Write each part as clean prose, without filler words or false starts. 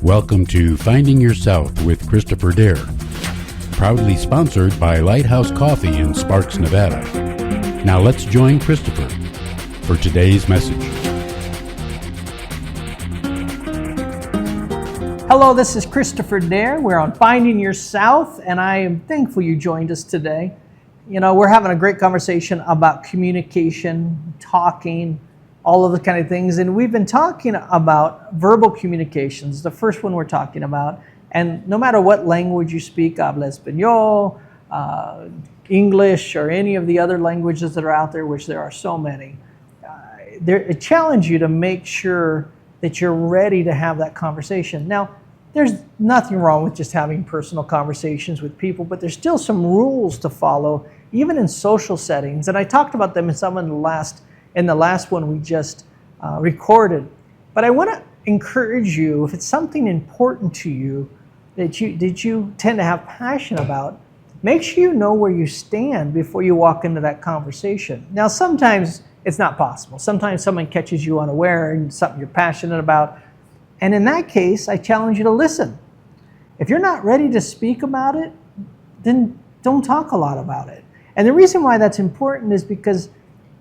Welcome to Finding Yourself with Christopher Dare, proudly sponsored by Lighthouse Coffee in Sparks, Nevada. Now let's join Christopher for today's message. Hello, this is Christopher Dare. We're on Finding Yourself, and I am thankful you joined us today. You know, we're having a great conversation about communication, talking, all of the kind of things. And we've been talking about verbal communications, the first one we're talking about. And no matter what language you speak, habla español, English, or any of the other languages that are out there, which there are so many, it challenges you to make sure that you're ready to have that conversation. Now, there's nothing wrong with just having personal conversations with people, but there's still some rules to follow, even in social settings. And I talked about them in some of the last one we just recorded. But I want to encourage you, if it's something important to you that you tend to have passion about, make sure you know where you stand before you walk into that conversation. Now, sometimes it's not possible. Sometimes someone catches you unaware and something you're passionate about. And in that case, I challenge you to listen. If you're not ready to speak about it, then don't talk a lot about it. And the reason why that's important is because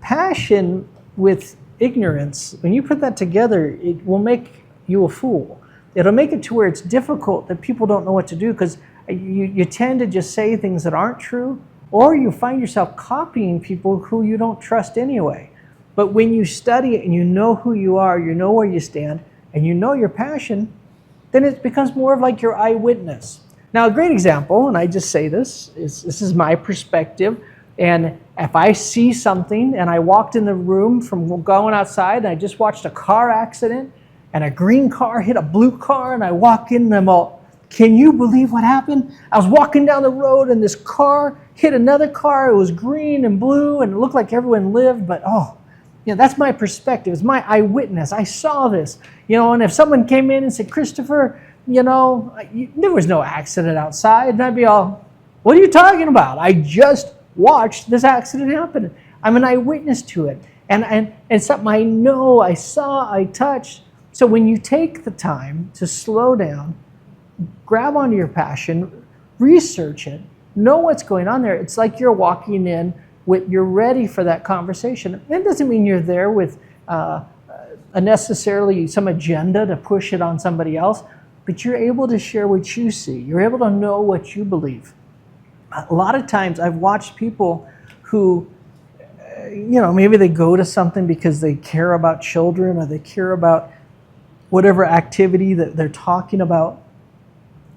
passion with ignorance, when you put that together, it will make you a fool. It'll make it to where it's difficult that people don't know what to do, because you tend to just say things that aren't true, or you find yourself copying people who you don't trust anyway. But when you study it and you know who you are, you know where you stand, and you know your passion, then it becomes more of like your eyewitness. Now, a great example, and I just say this is my perspective. And if I see something and I walked in the room from going outside and I just watched a car accident and a green car hit a blue car, and I walk in and I'm all, can you believe what happened? I was walking down the road and this car hit another car. It was green and blue and it looked like everyone lived, but that's my perspective. It's my eyewitness. I saw this, and if someone came in and said, Christopher, there was no accident outside, and I'd be all, what are you talking about? I just watched this accident happen. I'm an eyewitness to it. And something I know, I saw, I touched. So when you take the time to slow down, grab onto your passion, research it, know what's going on there, it's like you're walking in you're ready for that conversation. That doesn't mean you're there with necessarily some agenda to push it on somebody else, but you're able to share what you see. You're able to know what you believe. A lot of times I've watched people who, maybe they go to something because they care about children or they care about whatever activity that they're talking about,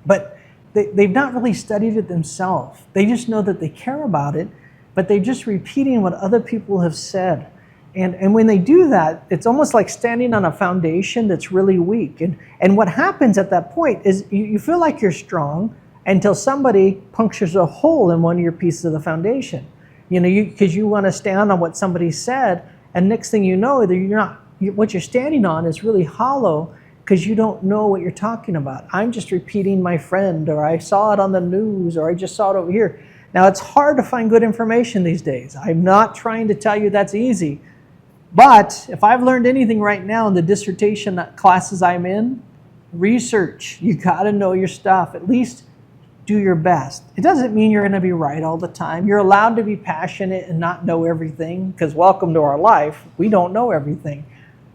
but they've not really studied it themselves. They just know that they care about it, but they're just repeating what other people have said. And when they do that, it's almost like standing on a foundation that's really weak. And what happens at that point is you feel like you're strong until somebody punctures a hole in one of your pieces of the foundation. Because you want to stand on what somebody said, and next thing you know, what you're standing on is really hollow because you don't know what you're talking about. I'm just repeating my friend, or I saw it on the news, or I just saw it over here. Now, it's hard to find good information these days. I'm not trying to tell you that's easy. But if I've learned anything right now in the dissertation classes I'm in, research. You got to know your stuff. At least do your best. It doesn't mean you're going to be right all the time. You're allowed to be passionate and not know everything, because welcome to our life. We don't know everything.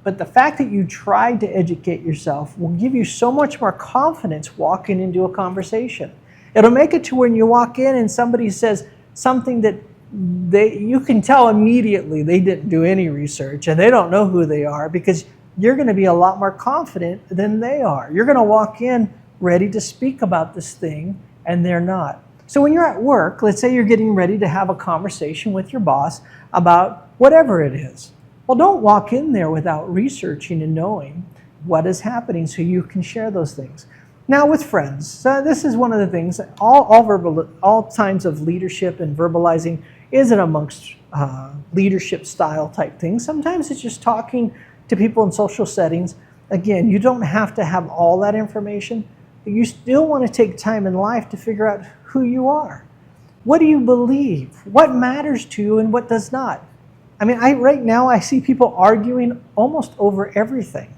But the fact that you tried to educate yourself will give you so much more confidence walking into a conversation. It'll make it to when you walk in and somebody says something that you can tell immediately they didn't do any research and they don't know who they are, because you're going to be a lot more confident than they are. You're going to walk in ready to speak about this thing, and they're not. So when you're at work, let's say you're getting ready to have a conversation with your boss about whatever it is. Well, don't walk in there without researching and knowing what is happening so you can share those things. Now with friends, this is one of the things, all times of leadership and verbalizing isn't amongst leadership style type things. Sometimes it's just talking to people in social settings. Again, you don't have to have all that information, but you still want to take time in life to figure out who you are. What do you believe? What matters to you and what does not? I mean, right now I see people arguing almost over everything.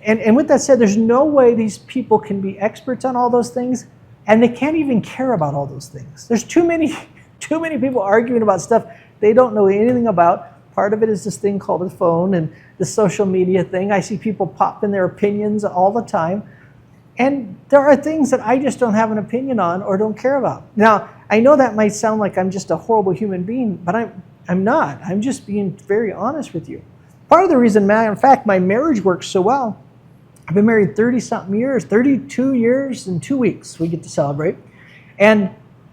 And with that said, there's no way these people can be experts on all those things, and they can't even care about all those things. There's too many people arguing about stuff they don't know anything about. Part of it is this thing called the phone and the social media thing. I see people pop in their opinions all the time. And there are things that I just don't have an opinion on or don't care about. Now, I know that might sound like I'm just a horrible human being, but I'm not. I'm just being very honest with you. Part of the reason, matter of fact, my marriage works so well, I've been married 30-something years, 32 years and 2 weeks we get to celebrate. And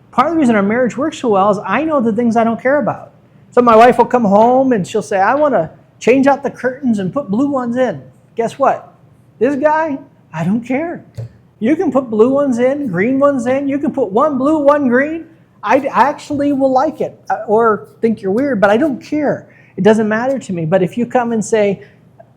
part of the reason our marriage works so well is I know the things I don't care about. So my wife will come home and she'll say, I want to change out the curtains and put blue ones in. Guess what? This guy, I don't care. You can put blue ones in, green ones in. You can put one blue, one green. I actually will like it or think you're weird, but I don't care. It doesn't matter to me. But if you come and say,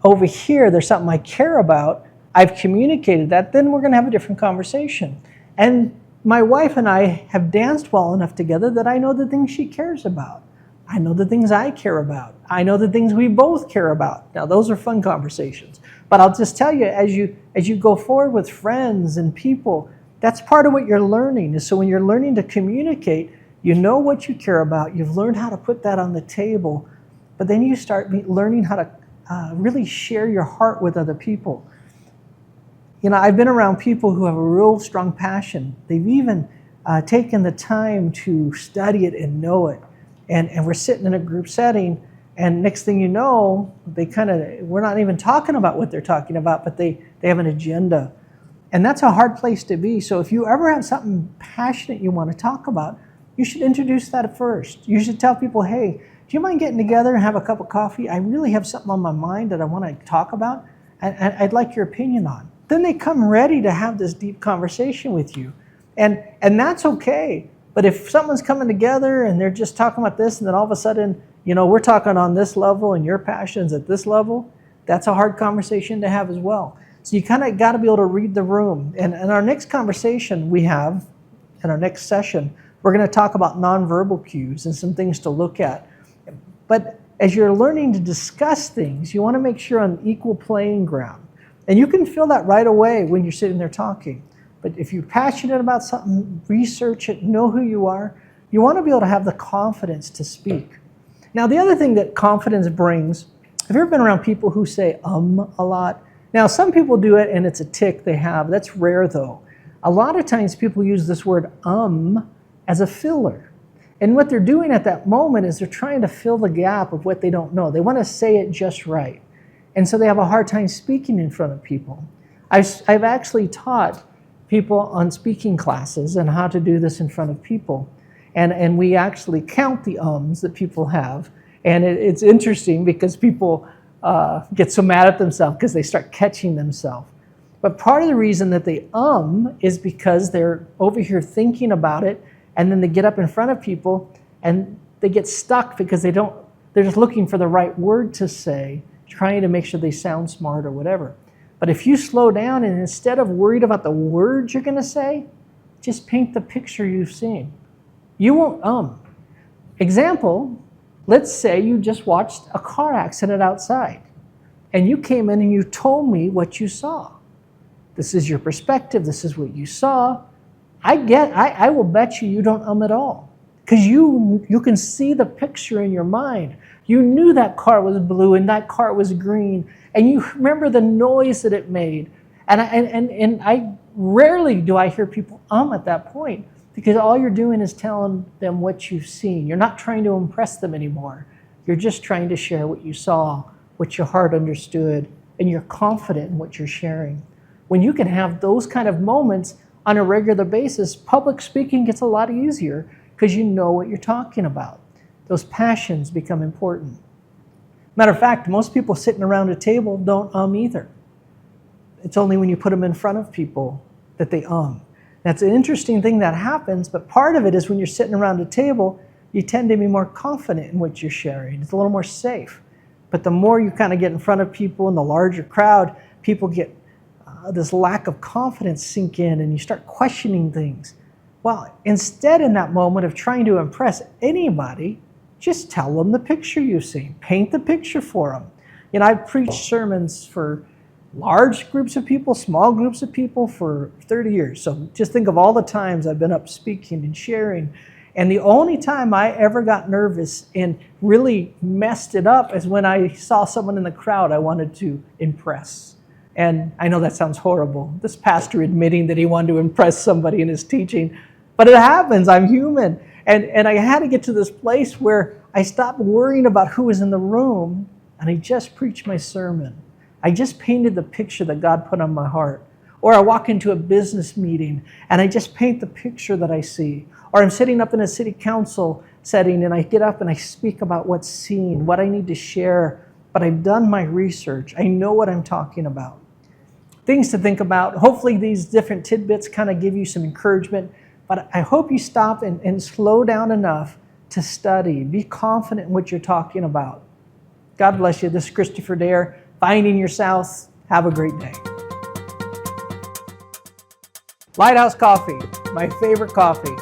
over here, there's something I care about, I've communicated that, then we're going to have a different conversation. And my wife and I have danced well enough together that I know the things she cares about. I know the things I care about. I know the things we both care about. Now, those are fun conversations. But I'll just tell you, as you go forward with friends and people, that's part of what you're learning. So when you're learning to communicate, you know what you care about. You've learned how to put that on the table. But then you start learning how to really share your heart with other people. You know, I've been around people who have a real strong passion. They've even taken the time to study it and know it. And we're sitting in a group setting, and next thing you know, we're not even talking about what they're talking about, but they have an agenda. And that's a hard place to be. So if you ever have something passionate you want to talk about, you should introduce that first. You should tell people, hey, do you mind getting together and have a cup of coffee? I really have something on my mind that I want to talk about, and I'd like your opinion on. Then they come ready to have this deep conversation with you. And that's okay. But if someone's coming together and they're just talking about this, and then all of a sudden, you know, we're talking on this level and your passion's at this level, that's a hard conversation to have as well. So you kind of got to be able to read the room. And our next conversation we have, in our next session, we're going to talk about nonverbal cues and some things to look at. But as you're learning to discuss things, you want to make sure on equal playing ground. And you can feel that right away when you're sitting there talking. But if you're passionate about something, research it, know who you are. You want to be able to have the confidence to speak. Now, the other thing that confidence brings, have you ever been around people who say a lot? Now, some people do it and it's a tick they have. That's rare though. A lot of times people use this word as a filler. And what they're doing at that moment is they're trying to fill the gap of what they don't know. They want to say it just right. And so they have a hard time speaking in front of people. I've actually taught people on speaking classes and how to do this in front of people. And we actually count the ums that people have. And it's interesting because people get so mad at themselves because they start catching themselves. But part of the reason that they is because they're over here thinking about it, and then they get up in front of people and they get stuck because they're just looking for the right word to say, trying to make sure they sound smart or whatever. But if you slow down and instead of worried about the words you're going to say, just paint the picture you've seen. You won't Example, let's say you just watched a car accident outside and you came in and you told me what you saw. This is your perspective. This is what you saw. I will bet you don't at all because you can see the picture in your mind. You knew that car was blue and that car was green, and you remember the noise that it made. And I rarely do I hear people at that point, because all you're doing is telling them what you've seen. You're not trying to impress them anymore. You're just trying to share what you saw, what your heart understood, and you're confident in what you're sharing. When you can have those kind of moments on a regular basis, public speaking gets a lot easier because you know what you're talking about. Those passions become important. Matter of fact, most people sitting around a table don't either. It's only when you put them in front of people that they That's an interesting thing that happens, but part of it is when you're sitting around a table, you tend to be more confident in what you're sharing. It's a little more safe. But the more you kind of get in front of people in the larger crowd, people get this lack of confidence sink in and you start questioning things. Well, instead in that moment of trying to impress anybody, just tell them the picture you've seen. Paint the picture for them. You know, I've preached sermons for large groups of people, small groups of people for 30 years. So just think of all the times I've been up speaking and sharing. And the only time I ever got nervous and really messed it up is when I saw someone in the crowd I wanted to impress. And I know that sounds horrible, this pastor admitting that he wanted to impress somebody in his teaching, but it happens, I'm human. And I had to get to this place where I stopped worrying about who was in the room and I just preached my sermon. I just painted the picture that God put on my heart. Or I walk into a business meeting and I just paint the picture that I see. Or I'm sitting up in a city council setting and I get up and I speak about what's seen, what I need to share. But I've done my research. I know what I'm talking about. Things to think about. Hopefully these different tidbits kind of give you some encouragement. But I hope you stop and slow down enough to study. Be confident in what you're talking about. God bless you. This is Christopher Dare. Finding Your South. Have a great day. Lighthouse Coffee, my favorite coffee.